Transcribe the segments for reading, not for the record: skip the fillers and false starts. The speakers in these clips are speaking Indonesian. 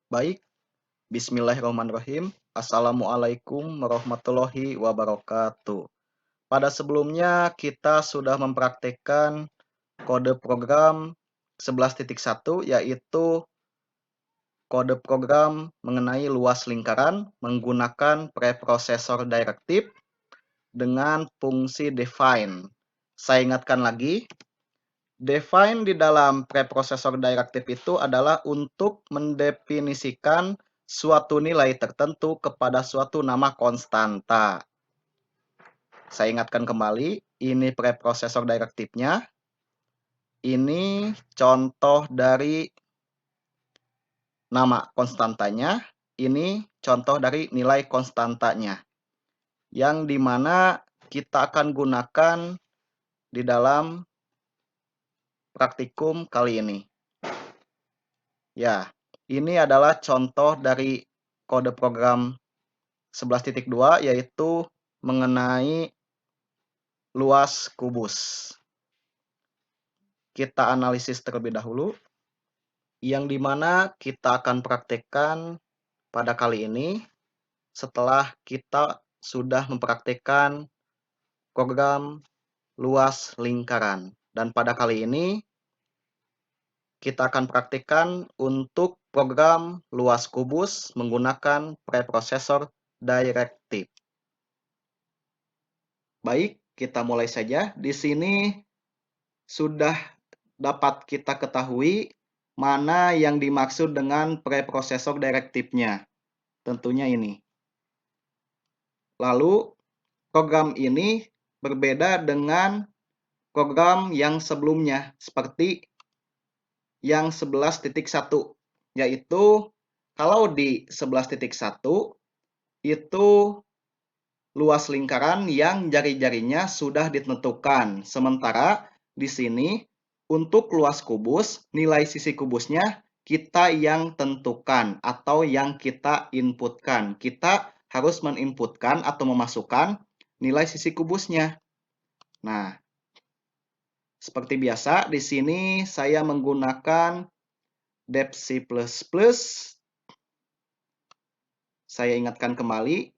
Baik, bismillahirrahmanirrahim. Assalamualaikum warahmatullahi wabarakatuh. Pada sebelumnya kita sudah mempraktikkan kode program 11.1 yaitu kode program mengenai luas lingkaran menggunakan preprosesor direktif dengan fungsi define. Saya ingatkan lagi, define di dalam preprosesor direktif itu adalah untuk mendefinisikan suatu nilai tertentu kepada suatu nama konstanta. Saya ingatkan kembali, ini preprosesor direktifnya. Ini contoh dari nama konstantanya. Ini contoh dari nilai konstantanya. Yang dimana kita akan gunakan di dalam praktikum kali ini. Ya, ini adalah contoh dari kode program 11.2 yaitu mengenai luas kubus. Kita analisis terlebih dahulu, yang dimana kita akan praktekkan pada kali ini setelah kita sudah mempraktekkan program luas lingkaran. Dan pada kali ini kita akan praktikkan untuk program luas kubus menggunakan preprosesor direktif. Baik, kita mulai saja. Di sini sudah dapat kita ketahui mana yang dimaksud dengan preprosesor direktifnya. Tentunya ini. Lalu, program ini berbeda dengan program yang sebelumnya, seperti yang 11.1, yaitu kalau di 11.1 itu luas lingkaran yang jari-jarinya sudah ditentukan. Sementara di sini untuk luas kubus, nilai sisi kubusnya kita yang tentukan atau yang kita inputkan. Kita harus menginputkan atau memasukkan nilai sisi kubusnya. Nah, seperti biasa di sini saya menggunakan dep C++. Saya ingatkan kembali,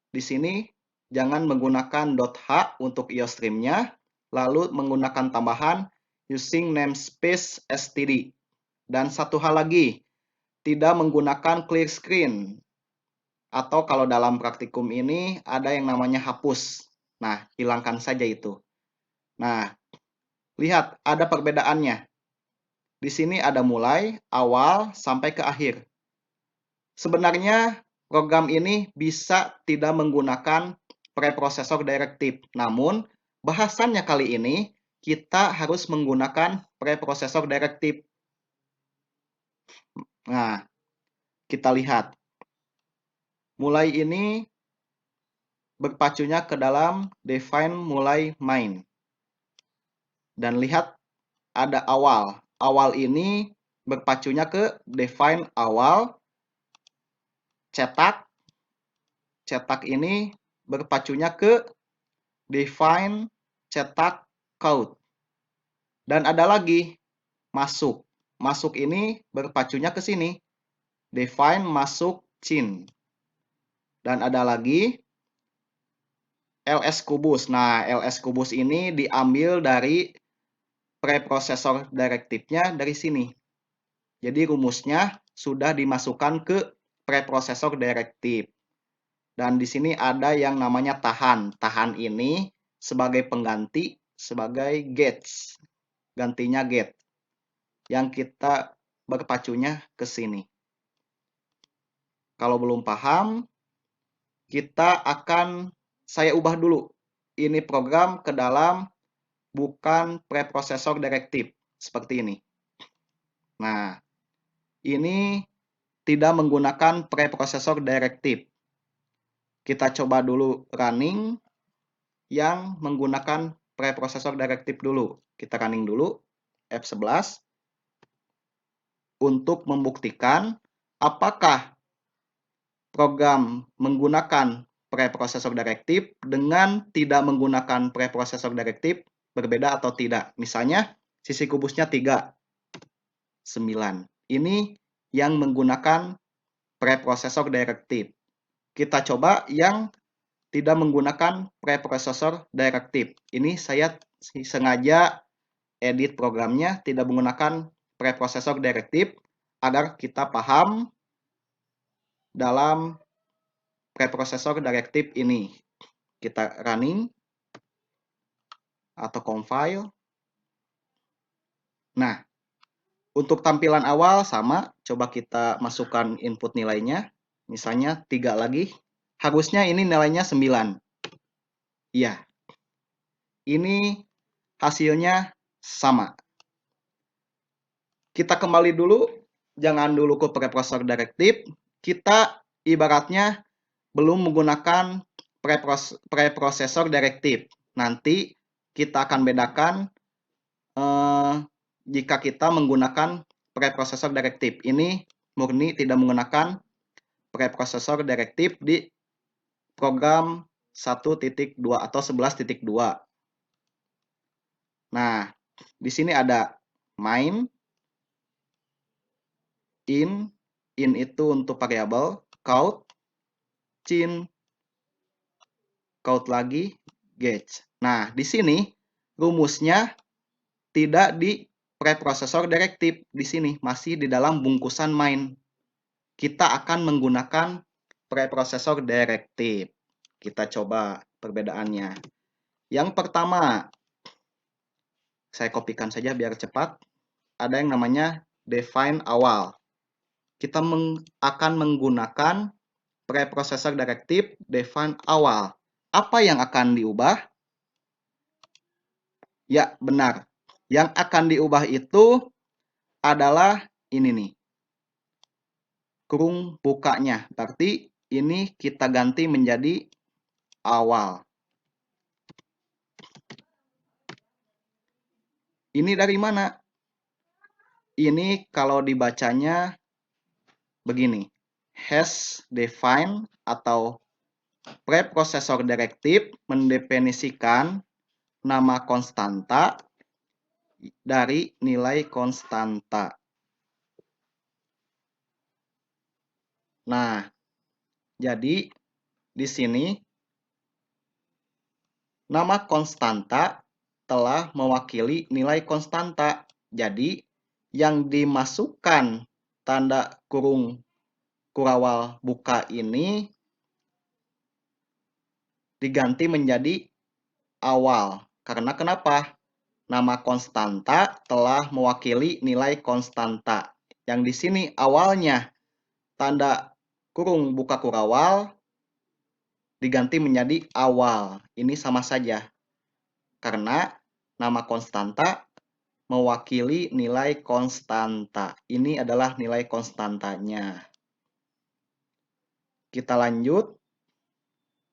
di sini jangan menggunakan .h untuk IOStream-nya, lalu menggunakan tambahan using namespace std. Dan satu hal lagi, tidak menggunakan clear screen. Atau kalau dalam praktikum ini ada yang namanya hapus. Nah, hilangkan saja itu. Nah, lihat ada perbedaannya. Di sini ada mulai, awal, sampai ke akhir. Sebenarnya program ini bisa tidak menggunakan preprosesor direktif. Namun, bahasannya kali ini kita harus menggunakan preprosesor direktif. Nah, kita lihat. Mulai ini berpacunya ke dalam define mulai main. Dan lihat ada awal. Awal ini berpacunya ke define awal. Cetak. Cetak ini berpacunya ke define cetak code. Dan ada lagi masuk. Masuk ini berpacunya ke sini. Define masuk cin. Dan ada lagi ls kubus. Nah, ls kubus ini diambil dari preprosesor direktifnya dari sini. Jadi rumusnya sudah dimasukkan ke preprosesor direktif. Dan di sini ada yang namanya tahan. Tahan ini sebagai pengganti, sebagai gates. Gantinya gate. Yang kita berpacunya ke sini. Kalau belum paham, saya ubah dulu. Ini program ke dalam bukan preprosesor direktif. Seperti ini. Nah, ini tidak menggunakan preprosesor direktif. Kita coba dulu running yang menggunakan preprosesor direktif dulu. Kita running dulu F11 untuk membuktikan apakah program menggunakan preprosesor direktif dengan tidak menggunakan preprosesor direktif berbeda atau tidak. Misalnya sisi kubusnya 3, 9. Ini yang menggunakan preprocessor directive. Kita coba yang tidak menggunakan preprocessor directive. Ini saya sengaja edit programnya tidak menggunakan preprocessor directive agar kita paham dalam preprocessor directive ini. Kita running atau compile. Nah, untuk tampilan awal sama, coba kita masukkan input nilainya. Misalnya 3 lagi. Harusnya ini nilainya 9. Iya. Ini hasilnya sama. Kita kembali dulu, jangan dulu ke preprocessor directive. Kita ibaratnya belum menggunakan preprocessor directive. Nanti kita akan bedakan jika kita menggunakan preprocessor directive. Ini murni tidak menggunakan preprocessor directive di program 1.2 atau 11.2. Nah, di sini ada main, in itu untuk variabel, count, chain, count lagi, gauge. Nah, di sini rumusnya tidak di preprocessor directive, di sini masih di dalam bungkusan main. Kita akan menggunakan preprocessor directive. Kita coba perbedaannya. Yang pertama, saya kopikan saja biar cepat. Ada yang namanya define awal. Kita akan menggunakan preprocessor directive define awal. Apa yang akan diubah? Ya, benar. Yang akan diubah itu adalah ini nih. Kurung bukanya. Berarti ini kita ganti menjadi awal. Ini dari mana? Ini kalau dibacanya begini. Hash define atau preprocessor directive mendefinisikan nama konstanta dari nilai konstanta. Nah, jadi di sini nama konstanta telah mewakili nilai konstanta. Jadi yang dimasukkan tanda kurung kurawal buka ini diganti menjadi awal. Karena kenapa? Nama konstanta telah mewakili nilai konstanta. Yang di sini awalnya tanda kurung buka kurawal diganti menjadi awal. Ini sama saja. Karena nama konstanta mewakili nilai konstanta. Ini adalah nilai konstantanya. Kita lanjut.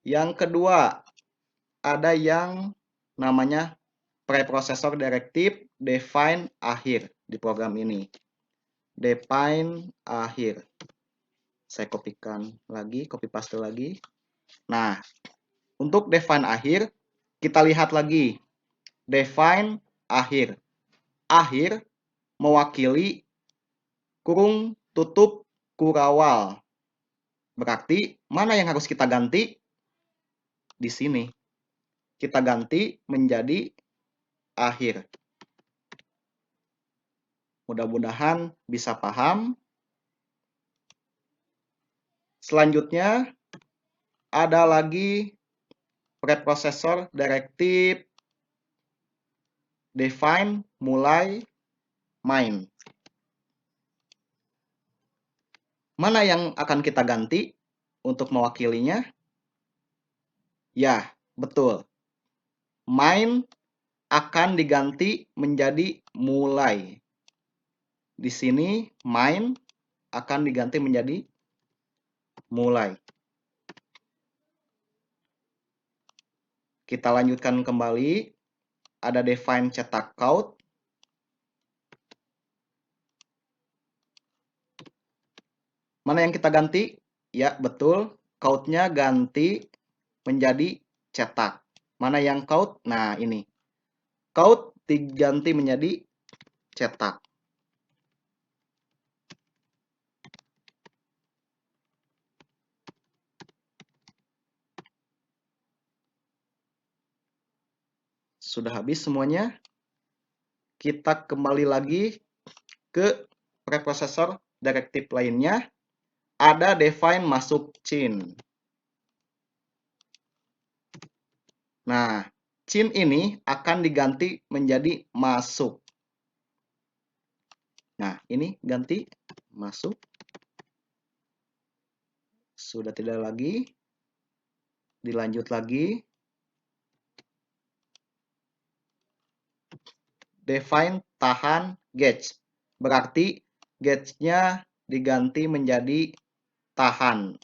Yang kedua, ada yang namanya preprocessor directive define akhir di program ini. Define akhir. Saya kopikan lagi, copy paste lagi. Nah, untuk define akhir, kita lihat lagi. Define akhir. Akhir mewakili kurung tutup kurawal. Berarti mana yang harus kita ganti? Di sini. Kita ganti menjadi akhir. Mudah-mudahan bisa paham. Selanjutnya ada lagi preprocessor directive define mulai main. Mana yang akan kita ganti untuk mewakilinya? Ya, betul. Main akan diganti menjadi mulai. Di sini main akan diganti menjadi mulai. Kita lanjutkan kembali. Ada define cetak count. Mana yang kita ganti? Ya, betul. Count-nya ganti menjadi cetak. Mana yang count? Nah, ini. Count diganti menjadi cetak. sudah habis semuanya. Kita kembali lagi ke preprocessor directive lainnya. Ada define masuk chain. Nah, chain ini akan diganti menjadi masuk. Nah, ini ganti masuk. Sudah tidak lagi. Dilanjut lagi. Define tahan gauge. Berarti gauge-nya diganti menjadi tahan.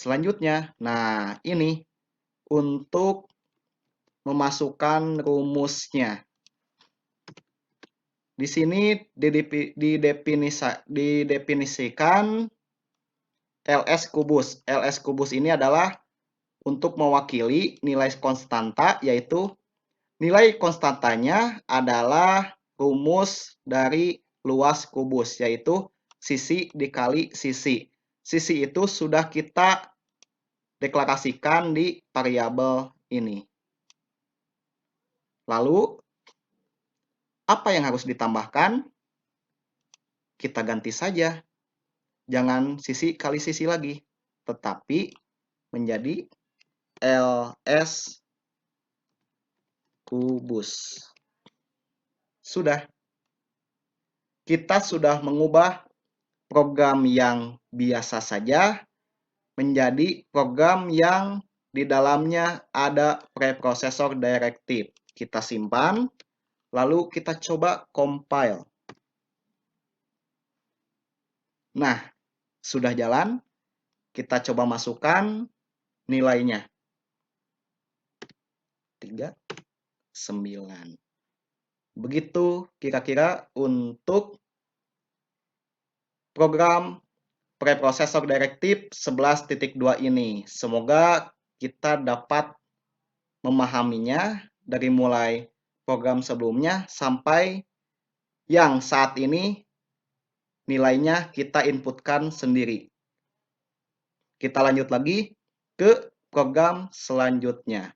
Selanjutnya, nah ini untuk memasukkan rumusnya. Di sini didefinisikan LS kubus. LS kubus ini adalah untuk mewakili nilai konstanta, yaitu nilai konstantanya adalah rumus dari luas kubus, yaitu sisi dikali sisi. Sisi itu sudah kita deklarasikan di variabel ini. Lalu, apa yang harus ditambahkan? Kita ganti saja. Jangan sisi kali sisi lagi, tetapi menjadi LS kubus. Sudah. Kita sudah mengubah program yang biasa saja menjadi program yang di dalamnya ada preprocessor directive. Kita simpan, lalu kita coba compile. Nah, sudah jalan. Kita coba masukkan nilainya. 3, 9. Begitu kira-kira untuk program preprocessor directive 11.2 ini. Semoga kita dapat memahaminya dari mulai program sebelumnya sampai yang saat ini nilainya kita inputkan sendiri. Kita lanjut lagi ke program selanjutnya.